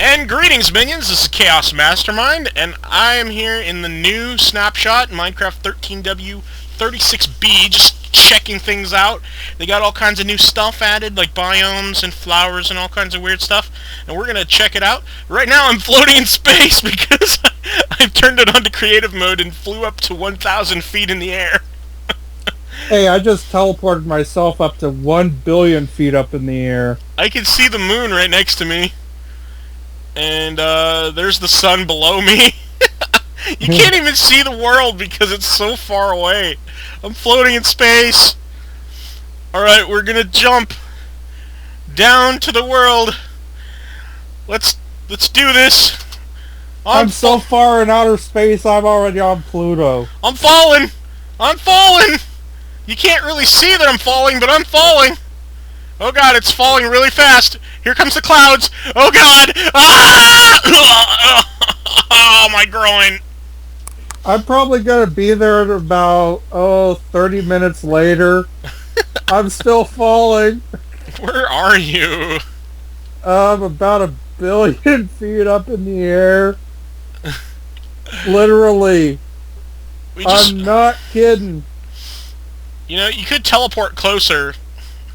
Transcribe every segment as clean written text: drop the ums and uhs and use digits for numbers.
And greetings, minions! This is Chaosmastermind, and I am here in the new Snapshot Minecraft 13W36B, just checking things out. They got all kinds of new stuff added, like biomes and flowers and all kinds of weird stuff, and we're gonna check it out. Right now I'm floating in space because I've turned it on to creative mode and flew up to 1,000 feet in the air. Hey, I just teleported myself up to 1 billion feet up in the air. I can see the moon right next to me. And there's the sun below me. You can't even see the world because it's so far away. I'm floating in space. Alright, we're gonna jump down to the world. Let's do this. I'm so far in outer space, I'm already on Pluto. I'm falling! I'm falling! You can't really see that I'm falling, but I'm falling! Oh god, it's falling really fast! Here comes the clouds! Oh god! Ah! Oh, my groin! I'm probably gonna be there at about, 30 minutes later. I'm still falling. Where are you? I'm about 1 billion feet up in the air. Literally. I'm not kidding. You know, you could teleport closer.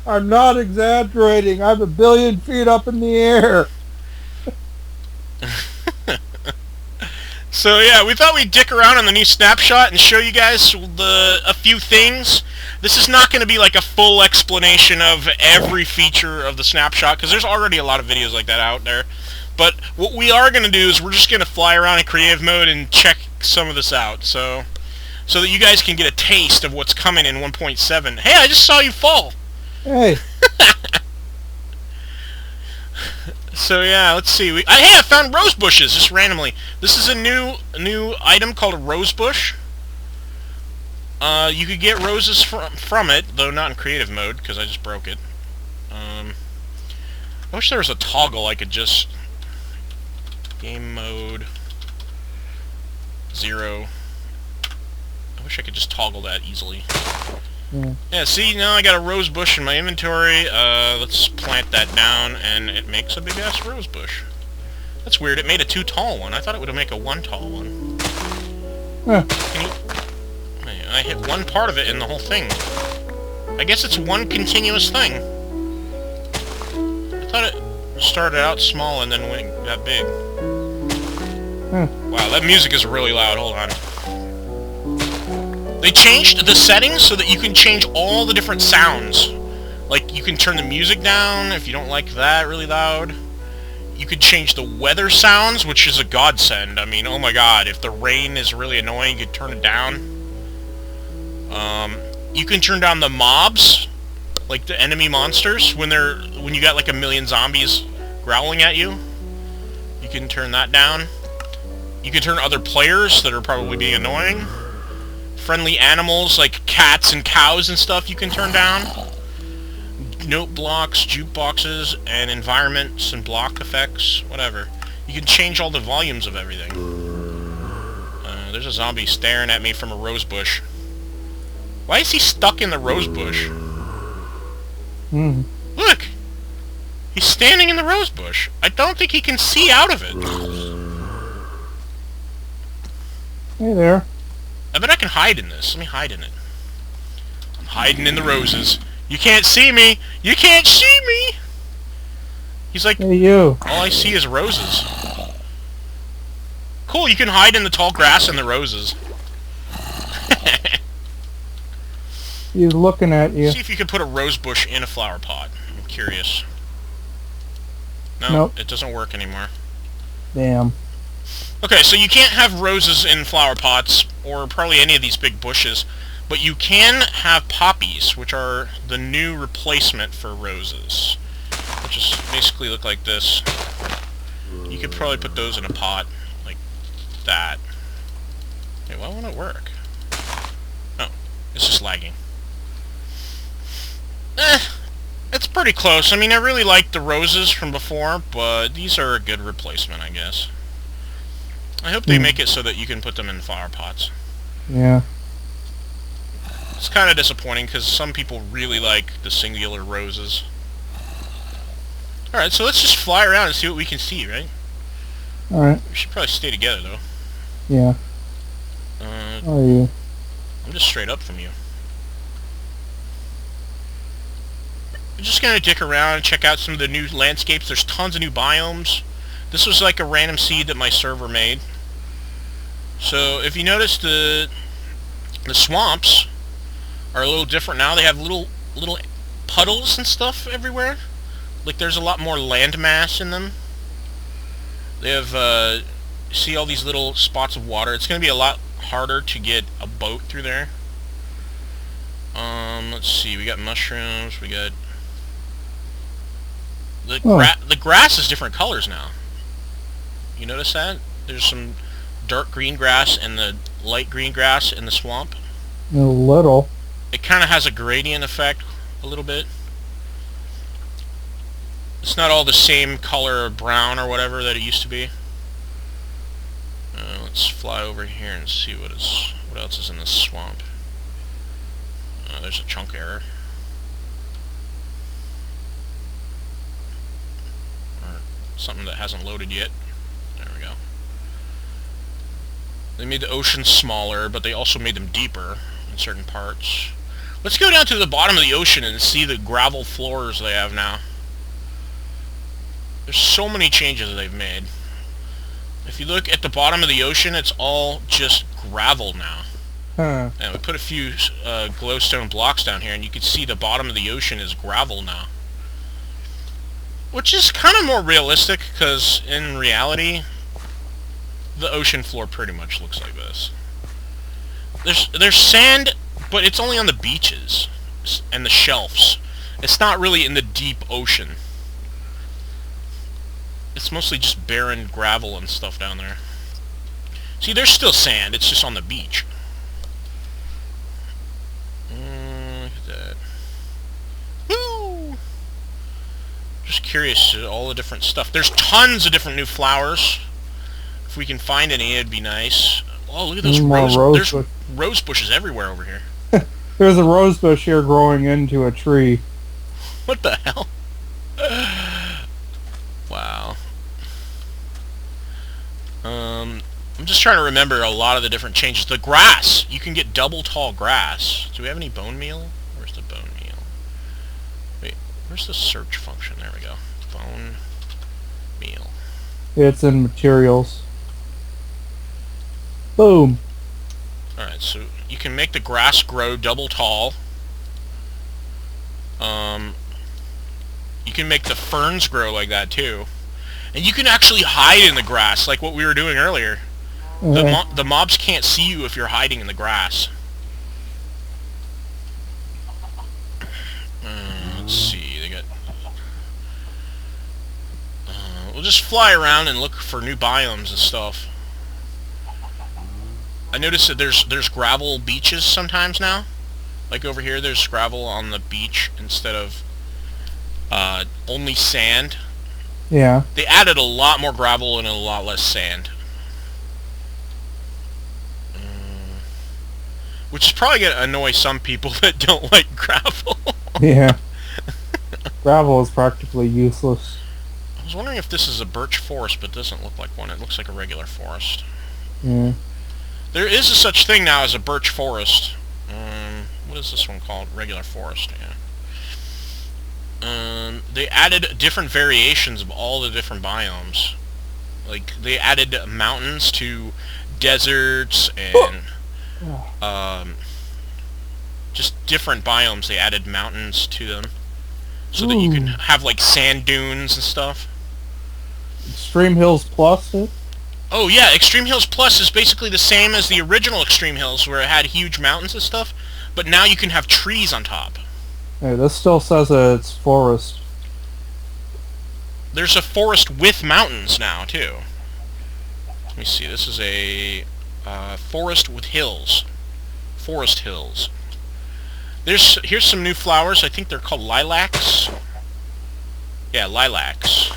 I'm not exaggerating. I'm 1 billion feet up in the air. So yeah, we thought we'd dick around on the new Snapshot and show you guys a few things. This is not going to be like a full explanation of every feature of the Snapshot, because there's already a lot of videos like that out there. But what we are going to do is we're just going to fly around in creative mode and check some of this out, so that you guys can get a taste of what's coming in 1.7. Hey, I just saw you fall! Hey. So yeah, let's see. I found rose bushes just randomly. This is a new item called a rose bush. You could get roses from it, though not in creative mode because I just broke it. I wish there was a toggle I could just game mode 0. I wish I could just toggle that easily. Yeah, see, now I got a rose bush in my inventory. Let's plant that down, and it makes a big-ass rose bush. That's weird, it made a 2 tall one. I thought it would make a 1 tall one. I hit one part of it in the whole thing. I guess it's one continuous thing. I thought it started out small and then got big. Wow, that music is really loud. Hold on. They changed the settings so that you can change all the different sounds. Like, you can turn the music down if you don't like that really loud. You could change the weather sounds, which is a godsend. I mean, oh my god, if the rain is really annoying, you could turn it down. You can turn down the mobs, like the enemy monsters, when you got like 1 million zombies growling at you. You can turn that down. You can turn other players that are probably being annoying. Friendly animals like cats and cows and stuff you can turn down. Note blocks, jukeboxes, and environments and block effects, whatever. You can change all the volumes of everything. There's a zombie staring at me from a rose bush. Why is he stuck in the rose bush? Look! He's standing in the rose bush. I don't think he can see out of it. Hey there. I bet I can hide in this. Let me hide in it. I'm hiding in the roses. You can't see me! You can't see me! He's like, hey, you. All I see is roses. Cool, you can hide in the tall grass and the roses. He's looking at you. See if you can put a rose bush in a flower pot. I'm curious. No, nope. It doesn't work anymore. Damn. Okay, so you can't have roses in flower pots, or probably any of these big bushes, but you can have poppies, which are the new replacement for roses, which just basically look like this. You could probably put those in a pot, like that. Wait, why won't it work? Oh, it's just lagging. It's pretty close. I mean, I really liked the roses from before, but these are a good replacement, I guess. I hope they make it so that you can put them in flower pots. Yeah. It's kind of disappointing, because some people really like the singular roses. Alright, so let's just fly around and see what we can see, right? Alright. We should probably stay together, though. Yeah. Uh, Are you? I'm just straight up from you. I'm just gonna dick around and check out some of the new landscapes. There's tons of new biomes. This was like a random seed that my server made. So if you notice, the swamps are a little different now. They have little puddles and stuff everywhere. Like there's a lot more land mass in them. They have see all these little spots of water. It's gonna be a lot harder to get a boat through there. Let's see. We got mushrooms. We got the grass is different colors now. You notice that? There's some dark green grass and the light green grass in the swamp. A little. It kind of has a gradient effect a little bit. It's not all the same color brown or whatever that it used to be. Let's fly over here and see what else is in this swamp. There's a chunk error. Or something that hasn't loaded yet. There we go. They made the oceans smaller, but they also made them deeper in certain parts. Let's go down to the bottom of the ocean and see the gravel floors they have now. There's so many changes they've made. If you look at the bottom of the ocean, it's all just gravel now. Huh. And we put a few glowstone blocks down here, and you can see the bottom of the ocean is gravel now. Which is kind of more realistic, because in reality, the ocean floor pretty much looks like this. There's sand, but it's only on the beaches and the shelves. It's not really in the deep ocean. It's mostly just barren gravel and stuff down there. See, there's still sand, it's just on the beach. Look at that. Woo! Just curious to all the different stuff. There's tons of different new flowers. If we can find any, it'd be nice. Oh, look at those there's rose bushes everywhere over here. There's a rose bush here growing into a tree. What the hell? Wow. I'm just trying to remember a lot of the different changes. The grass! You can get double tall grass. Do we have any bone meal? Where's the bone meal? Wait, where's the search function? There we go. Bone meal. It's in materials. Boom. Alright, so you can make the grass grow double tall. You can make the ferns grow like that too. And you can actually hide in the grass, like what we were doing earlier. The mobs can't see you if you're hiding in the grass. Let's see, they got... we'll just fly around and look for new biomes and stuff. I noticed that there's gravel beaches sometimes now. Like over here, there's gravel on the beach instead of only sand. Yeah. They added a lot more gravel and a lot less sand. Which is probably going to annoy some people that don't like gravel. Yeah. Gravel is practically useless. I was wondering if this is a birch forest, but it doesn't look like one. It looks like a regular forest. Yeah. There is a such thing now as a birch forest. What is this one called? Regular forest, yeah. They added different variations of all the different biomes. Like, they added mountains to deserts and just different biomes. They added mountains to them so that you can have, like, sand dunes and stuff. Extreme Hills Plus it? Oh yeah, Extreme Hills Plus is basically the same as the original Extreme Hills, where it had huge mountains and stuff, but now you can have trees on top. Hey, this still says it's forest. There's a forest with mountains now, too. Let me see, this is a forest with hills. Forest hills. Here's some new flowers. I think they're called lilacs. Yeah, lilacs.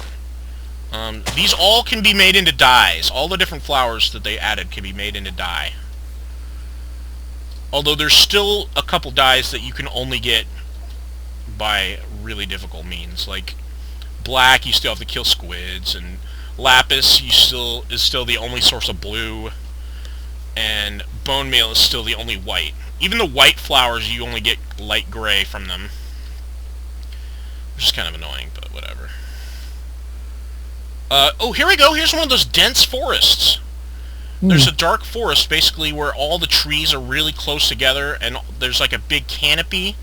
These all can be made into dyes. All the different flowers that they added can be made into dye. Although there's still a couple dyes that you can only get by really difficult means. Like black, you still have to kill squids, and Lapis is still the only source of blue, and bone meal is still the only white. Even the white flowers, you only get light gray from them, which is kind of annoying, but whatever. Oh, here we go. Here's one of those dense forests. There's a dark forest, basically, where all the trees are really close together, and there's like a big canopy,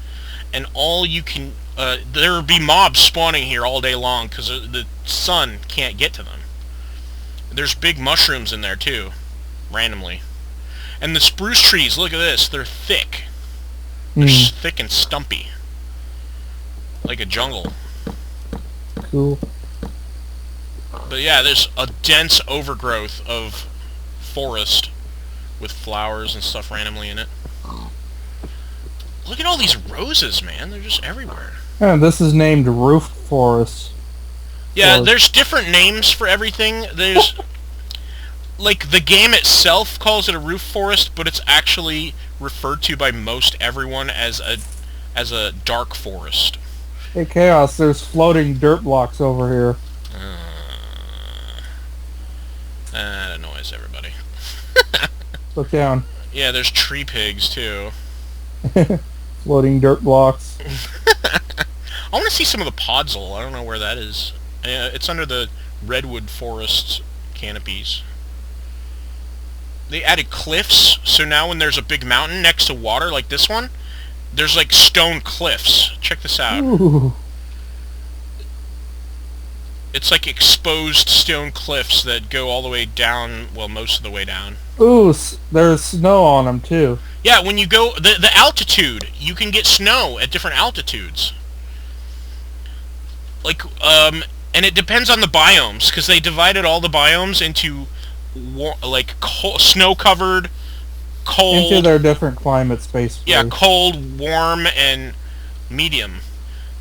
and all you can... there will be mobs spawning here all day long, because the sun can't get to them. There's big mushrooms in there, too, randomly. And the spruce trees, look at this, they're thick. They're thick and stumpy. Like a jungle. Cool. But yeah, there's a dense overgrowth of forest with flowers and stuff randomly in it. Look at all these roses, man. They're just everywhere. Yeah, this is named Roof Forest. Yeah, there's different names for everything. There's... like, the game itself calls it a roof forest, but it's actually referred to by most everyone as a dark forest. Hey, Chaos, there's floating dirt blocks over here. That annoys everybody. Look down. Yeah, there's tree pigs, too. Floating dirt blocks. I want to see some of the podzol. I don't know where that is. It's under the redwood forest canopies. They added cliffs, so now when there's a big mountain next to water, like this one, there's like stone cliffs. Check this out. Ooh. It's like exposed stone cliffs that go all the way down, well, most of the way down. Ooh, there's snow on them, too. Yeah, when you go... The altitude, you can get snow at different altitudes. Like, and it depends on the biomes, because they divided all the biomes into, like, snow-covered, cold... Into their different climates, basically. Yeah, cold, warm, and medium.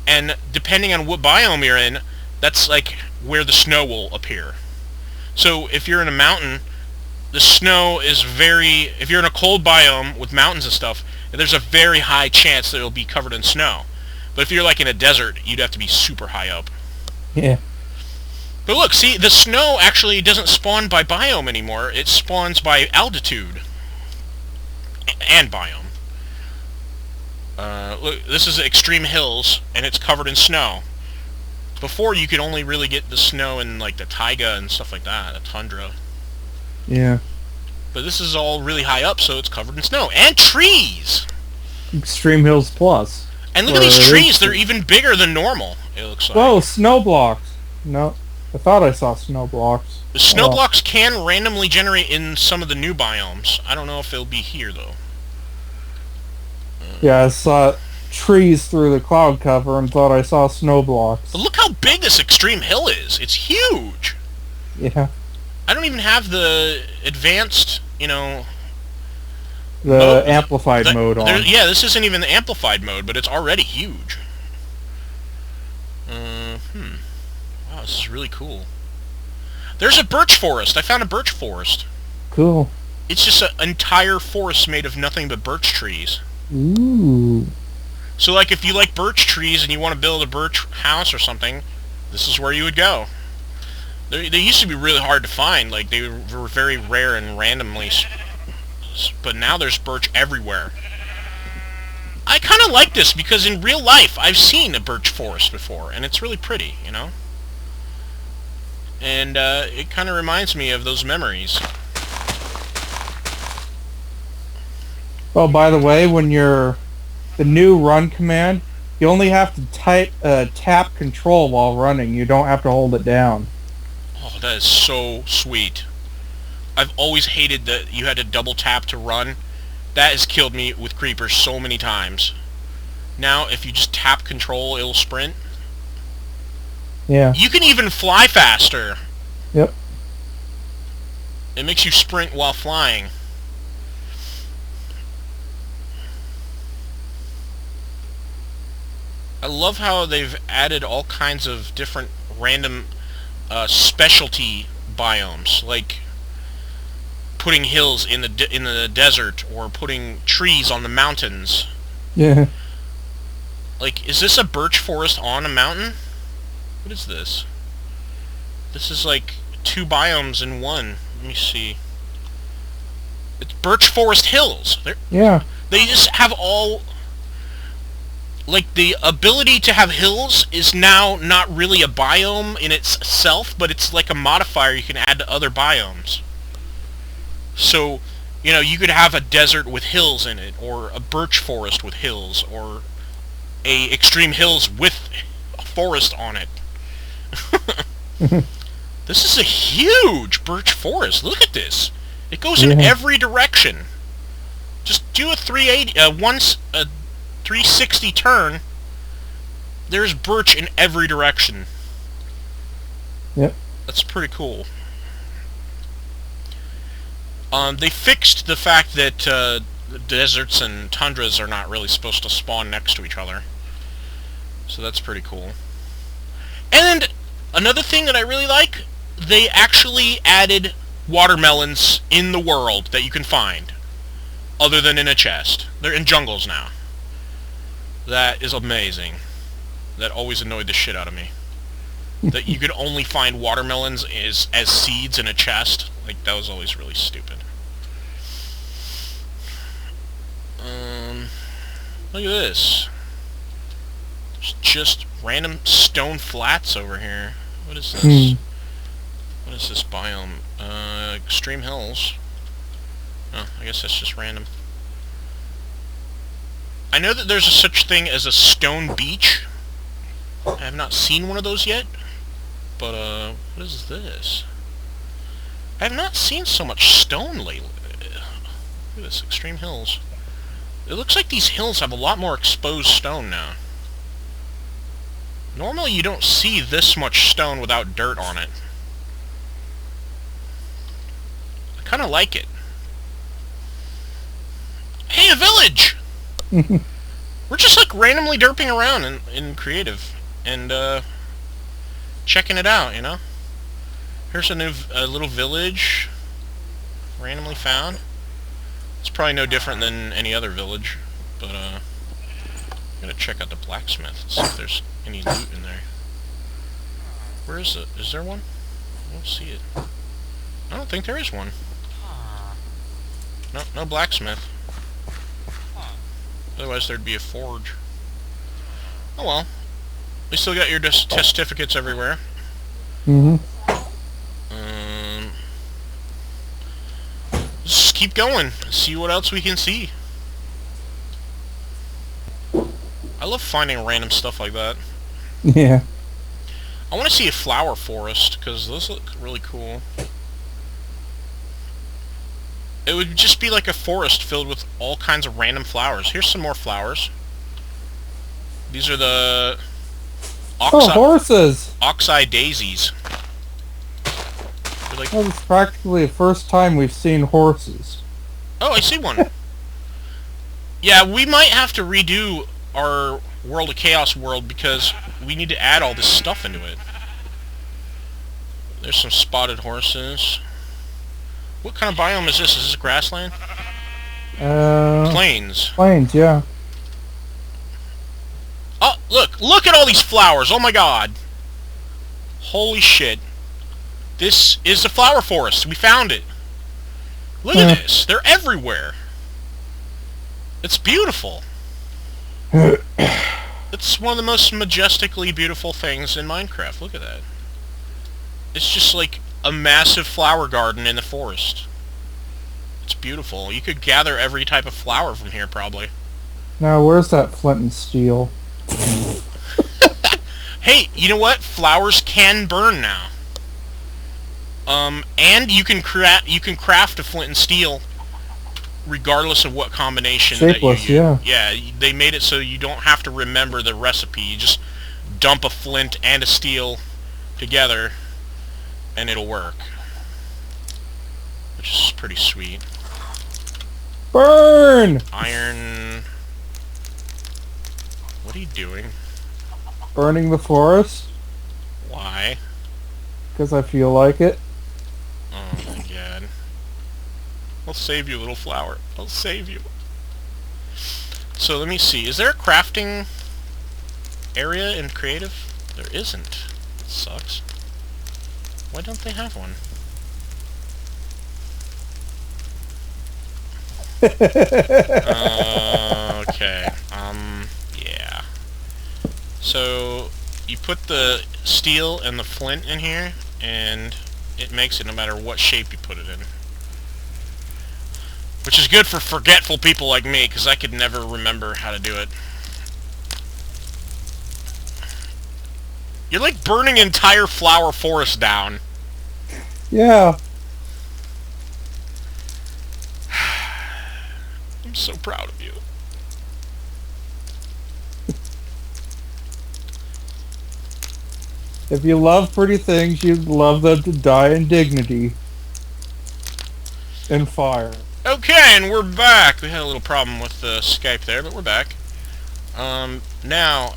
And depending on what biome you're in, that's, like, where the snow will appear. So, if you're in a mountain, the snow is very... If you're in a cold biome with mountains and stuff, there's a very high chance that it'll be covered in snow. But if you're, like, in a desert, you'd have to be super high up. Yeah. But look, see, the snow actually doesn't spawn by biome anymore. It spawns by altitude. And biome. Look, this is Extreme Hills, and it's covered in snow. Before, you could only really get the snow in, like, the taiga and stuff like that, the tundra. Yeah. But this is all really high up, so it's covered in snow. And trees! Extreme Hills Plus. And look at these trees, they're even bigger than normal, it looks like. Whoa, snow blocks. No, I thought I saw snow blocks. The snow blocks can randomly generate in some of the new biomes. I don't know if they'll be here, though. Yeah, I saw trees through the cloud cover and thought I saw snow blocks. But look how big this extreme hill is. It's huge. Yeah. I don't even have the advanced, you know... The amplified mode on. Yeah, this isn't even the amplified mode, but it's already huge. Wow, this is really cool. There's a birch forest. I found a birch forest. Cool. It's just an entire forest made of nothing but birch trees. Ooh. So, like, if you like birch trees and you want to build a birch house or something, this is where you would go. They used to be really hard to find. Like, they were very rare and randomly... But now there's birch everywhere. I kind of like this because in real life I've seen a birch forest before, and it's really pretty, you know? And it kind of reminds me of those memories. Oh, by the way, when you're... The new run command, you only have to tap control while running. You don't have to hold it down. Oh, that is so sweet. I've always hated that you had to double tap to run. That has killed me with creepers so many times. Now, if you just tap control, it'll sprint. Yeah. You can even fly faster. Yep. It makes you sprint while flying. I love how they've added all kinds of different random specialty biomes, like putting hills in the desert or putting trees on the mountains. Yeah. Like, is this a birch forest on a mountain? What is this? This is like 2 biomes in one. Let me see. It's Birch Forest Hills. Yeah. They just have all... Like, the ability to have hills is now not really a biome in itself, but it's like a modifier you can add to other biomes. So, you know, you could have a desert with hills in it, or a birch forest with hills, or a extreme hills with a forest on it. This is a huge birch forest. Look at this. It goes in every direction. Just do a 360 turn. There's birch in every direction. Yep. That's pretty cool. They fixed the fact that deserts and tundras are not really supposed to spawn next to each other. So that's pretty cool. And another thing that I really like, they actually added watermelons in the world that you can find, other than in a chest. They're in jungles now. That is amazing. That always annoyed the shit out of me. That you could only find watermelons as seeds in a chest. Like, that was always really stupid. Look at this. There's just random stone flats over here. What is this? What is this biome? Extreme hills. Oh, I guess that's just random. I know that there's a such thing as a stone beach. I have not seen one of those yet. But, what is this? I have not seen so much stone lately. Look at this, extreme hills. It looks like these hills have a lot more exposed stone now. Normally you don't see this much stone without dirt on it. I kind of like it. Hey, a village! We're just like randomly derping around in creative and checking it out, you know? Here's a new little village randomly found. It's probably no different than any other village, but I'm gonna check out the blacksmith and see if there's any loot in there. Where is it? Is there one? I don't see it. I don't think there is one. No, no blacksmith. Otherwise there'd be a forge. Oh well. We still got your testificates everywhere. Just keep going. See what else we can see. I love finding random stuff like that. Yeah. I want to see a flower forest, because those look really cool. It would just be like a forest filled with all kinds of random flowers. Here's some more flowers. These are the... horses! Oxeye daisies. Like, well, it's practically the first time we've seen horses. Oh, I see one. Yeah, we might have to redo our World of Chaos world because we need to add all this stuff into it. There's some spotted horses. What kind of biome is this? Is this grassland? Plains. Plains, yeah. Oh, look at all these flowers. Oh my god. Holy shit. This is the flower forest. We found it. Look at this. They're everywhere. It's beautiful. It's one of the most majestically beautiful things in Minecraft. Look at that. It's just like a massive flower garden in the forest. It's beautiful. You could gather every type of flower from here, probably. Now, where's that flint and steel? Hey, you know what? Flowers can burn now. And you can craft a flint and steel regardless of what combination Shapeless, that you use. Yeah. Yeah, they made it so you don't have to remember the recipe. You just dump a flint and a steel together and it'll work. Which is pretty sweet. Burn! Iron... What are you doing? Burning the forest. Why? Because I feel like it. Oh my god. I'll save you, little flower. I'll save you. So let me see. Is there a crafting area in creative? There isn't. It sucks. Why don't they have one? Okay. Yeah. So you put the steel and the flint in here, and it makes it no matter what shape you put it in. Which is good for forgetful people like me, because I could never remember how to do it. You're like burning entire flower forest down. Yeah. I'm so proud of you. If you love pretty things, you'd love them to die in dignity. And fire. Okay, and we're back. We had a little problem with the Skype there, but we're back. Now,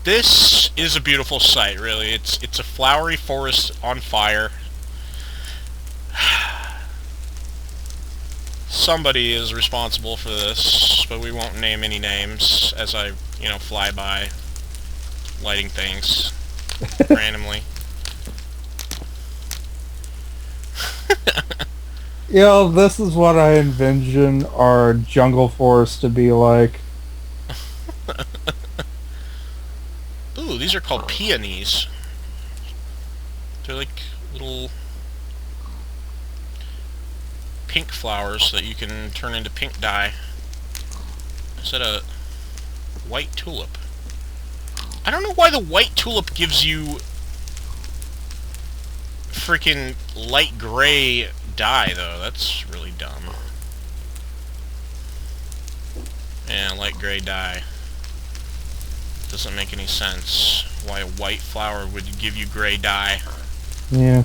this is a beautiful sight, really. It's a flowery forest on fire. Somebody is responsible for this, but we won't name any names as I, fly by lighting things randomly. This is what I envision our jungle forest to be like. Ooh, these are called peonies. They're like little pink flowers that you can turn into pink dye. Is that a white tulip? I don't know why the white tulip gives you freaking light gray dye, though. That's really dumb. Yeah, light gray dye. Doesn't make any sense why a white flower would give you gray dye. Yeah.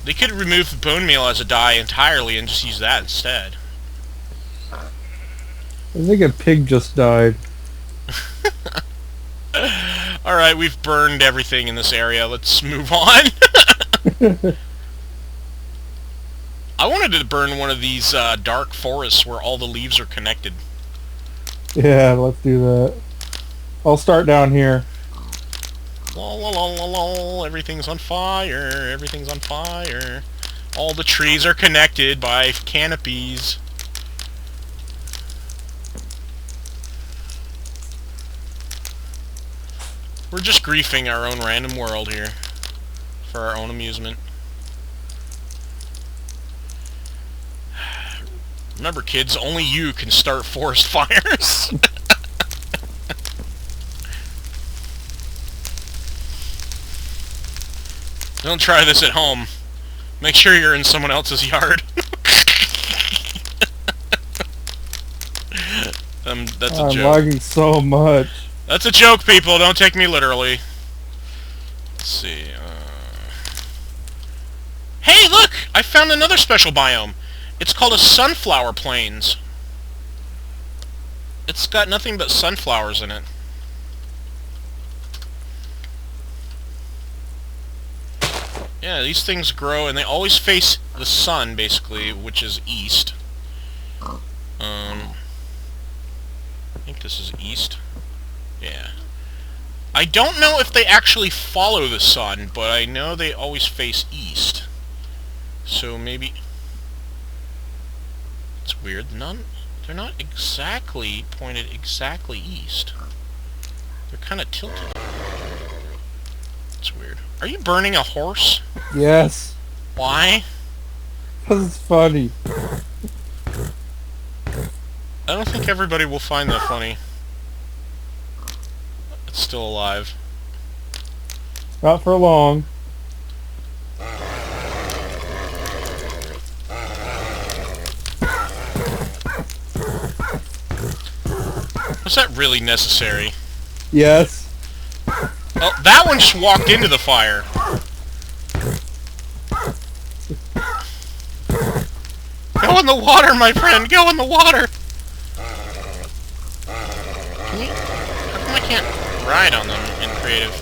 They could remove the bone meal as a dye entirely and just use that instead. I think a pig just died. Alright, we've burned everything in this area. Let's move on. I wanted to burn one of these dark forests where all the leaves are connected. Yeah, let's do that. I'll start down here. Lol, lol, lol, lol, lol. Everything's on fire. Everything's on fire. All the trees are connected by canopies. We're just griefing our own random world here for our own amusement. Remember, kids, only you can start forest fires. Don't try this at home. Make sure you're in someone else's yard. That's a joke. I'm lagging so much. That's a joke, people. Don't take me literally. Let's see. Hey, look! I found another special biome. It's called a sunflower plains. It's got nothing but sunflowers in it. Yeah, these things grow, and they always face the sun, basically, which is east. I think this is east. Yeah. I don't know if they actually follow the sun, but I know they always face east. So maybe... It's weird. They're not exactly pointed exactly east. They're kind of tilted. It's weird. Are you burning a horse? Yes. Why? Because it's funny. I don't think everybody will find that funny. It's still alive. Not for long. Was that really necessary? Yes. Oh, that one just walked into the fire. Go in the water, my friend! Go in the water! Can you... How come I can't ride on them in creative?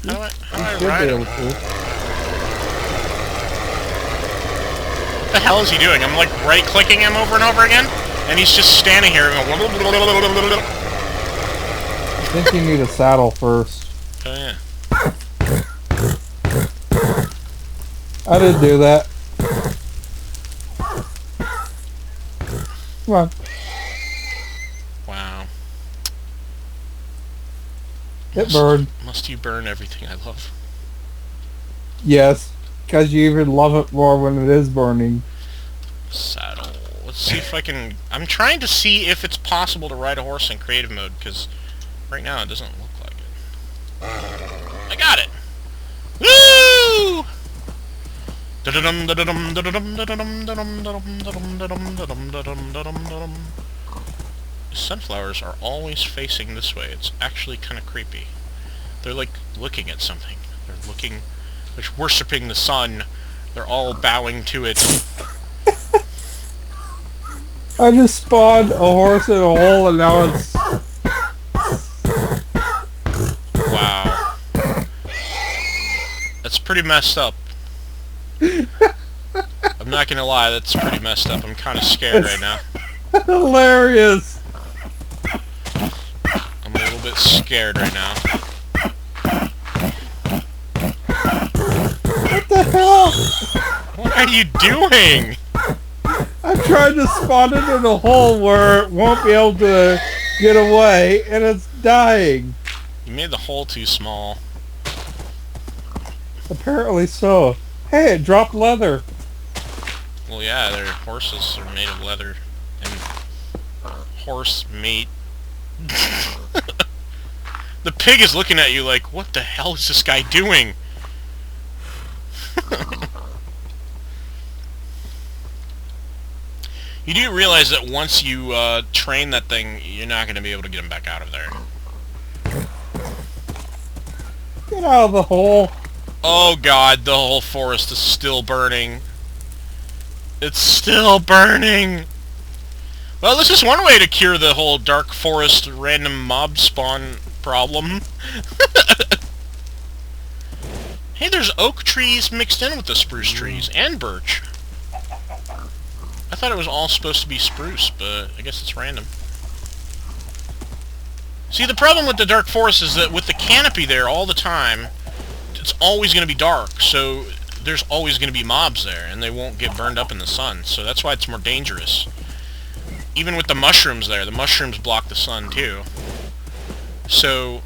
How do I ride them? What the hell is he doing? I'm like right-clicking him over and over again, and he's just standing here and going... I think you need a saddle first. Oh, yeah. I didn't do that. Come on. Wow. It burned. Must you burn everything I love? Yes. Because you even love it more when it is burning. Saddle. Let's see if I can... I'm trying to see if it's possible to ride a horse in creative mode, because right now it doesn't look like it. I got it! Woo! Sunflowers are always facing this way. It's actually kind of creepy. They're like looking at something. They're worshipping the sun. They're all bowing to it. I just spawned a horse in a hole and now it's... Wow. That's pretty messed up. I'm not gonna lie, that's pretty messed up. I'm kind of scared right now. Hilarious. I'm a little bit scared right now. What the hell? What are you doing? I'm trying to spawn it in a hole where it won't be able to get away, and it's dying. You made the hole too small. Apparently so. Hey, it dropped leather. Well, yeah, their horses are made of leather. And horse meat. The pig is looking at you like, what the hell is this guy doing? You do realize that once you train that thing, you're not going to be able to get him back out of there. Get out of the hole. Oh god, the whole forest is still burning. It's still burning! Well, this is one way to cure the whole dark forest random mob spawn problem. Hey, there's oak trees mixed in with the spruce trees, and birch. I thought it was all supposed to be spruce, but I guess it's random. See, the problem with the dark forest is that with the canopy there all the time, it's always going to be dark, so there's always going to be mobs there, and they won't get burned up in the sun, so that's why it's more dangerous. Even with the mushrooms there, the mushrooms block the sun too. So,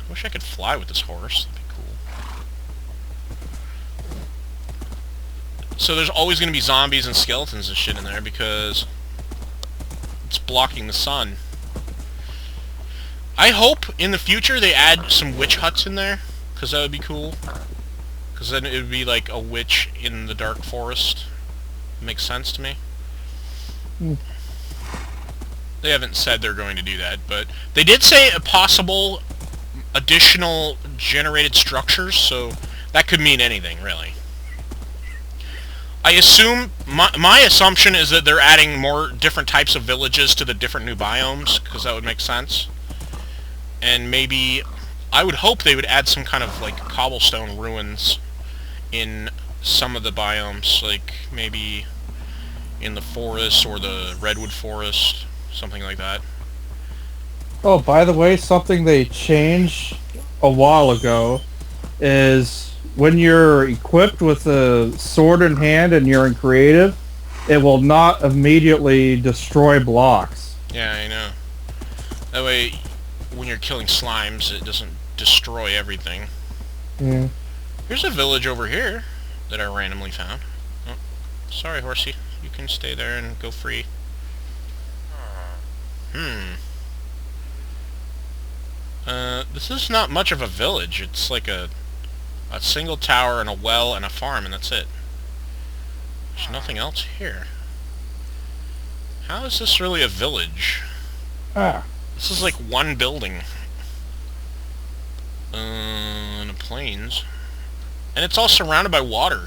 I wish I could fly with this horse. That'd be cool. So there's always going to be zombies and skeletons and shit in there because it's blocking the sun. I hope in the future they add some witch huts in there, because that would be cool. Because then it would be like a witch in the dark forest. Makes sense to me. They haven't said they're going to do that, but they did say a possible additional generated structures, so that could mean anything, really. I assume, my assumption is that they're adding more different types of villages to the different new biomes, because that would make sense. And maybe, I would hope they would add some kind of, like, cobblestone ruins in some of the biomes, like, maybe in the forest or the redwood forest, something like that. Oh, by the way, something they changed a while ago is when you're equipped with a sword in hand and you're in creative, it will not immediately destroy blocks. Yeah, I know. That way, when you're killing slimes, it doesn't destroy everything. Yeah. Here's a village over here that I randomly found. Oh, sorry, horsey. You can stay there and go free. This is not much of a village. It's like a single tower and a well and a farm, and that's it. There's nothing else here. How is this really a village? This is like one building. In the plains. And it's all surrounded by water.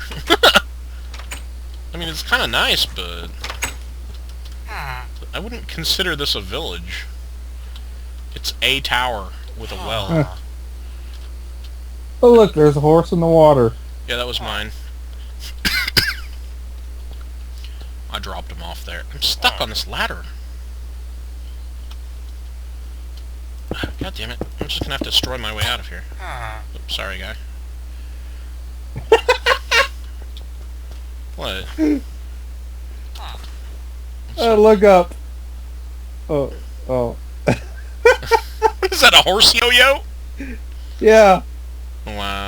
I mean, it's kind of nice, but I wouldn't consider this a village. It's a tower with a well. Oh look, there's a horse in the water. Yeah, that was mine. I dropped him off there. I'm stuck on this ladder. God damn it. I'm just gonna have to destroy my way out of here. Oops, sorry, guy. What? Look up. Oh. Is that a horse yo-yo? Yeah. Wow.